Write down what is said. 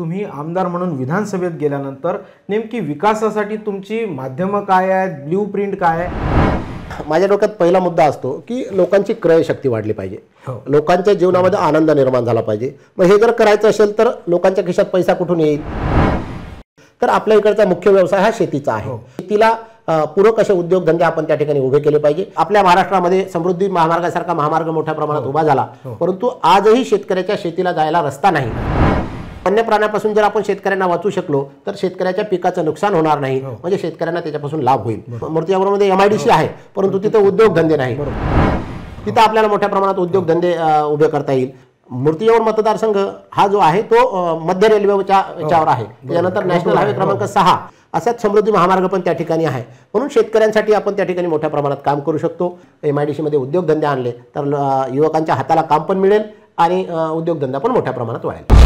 तुम्ही आमदार म्हणून विधानसभेत गेल्यानंतर नेमकी विकासासाठी तुमची माध्यमं काय आहेत, ब्ल्यूप्रिंट काय आहे? माझ्या डोक्यात पहिला मुद्दा असतो की लोकांची क्रयशक्ती वाढली पाहिजे, लोकांच्या जीवनामध्ये आनंद निर्माण झाला पाहिजे। मग हे जर करायचं असेल तर लोकांच्या खिशात पैसा कुठून येईल? तर आपल्या इकडचा मुख्य व्यवसाय हा शेतीचा आहे। शेतीला पूरक असे उद्योगधंदे आपण त्या ठिकाणी उभे केले पाहिजे। आपल्या महाराष्ट्रामध्ये समृद्धी महामार्गासारखा महामार्ग मोठ्या प्रमाणात उभा झाला, परंतु आजही शेतकऱ्याच्या शेतीला जायला रस्ता नाही। वन्य प्राण्यापासून जर आपण शेतकऱ्यांना वाचू शकलो तर शेतकऱ्याच्या पिकाचं नुकसान होणार नाही, म्हणजे शेतकऱ्यांना त्याच्यापासून लाभ होईल। मूर्तिजापूरमध्ये MIDC आहे, परंतु तिथे उद्योगधंदे नाही। तिथे आपल्याला मोठ्या प्रमाणात उद्योगधंदे उभे करता येईल। मूर्तिजापूर मतदारसंघ हा जो आहे तो मध्य रेल्वेच्या याच्यावर आहे, त्यानंतर नॅशनल हायवे क्रमांक 6 असाच समृद्धी महामार्ग पण त्या ठिकाणी आहे। म्हणून शेतकऱ्यांसाठी आपण त्या ठिकाणी मोठ्या प्रमाणात काम करू शकतो। MIDC मध्ये उद्योगधंदे आणले तर युवकांच्या हाताला काम पण मिळेल आणि उद्योगधंदा पण मोठ्या प्रमाणात वाढेल।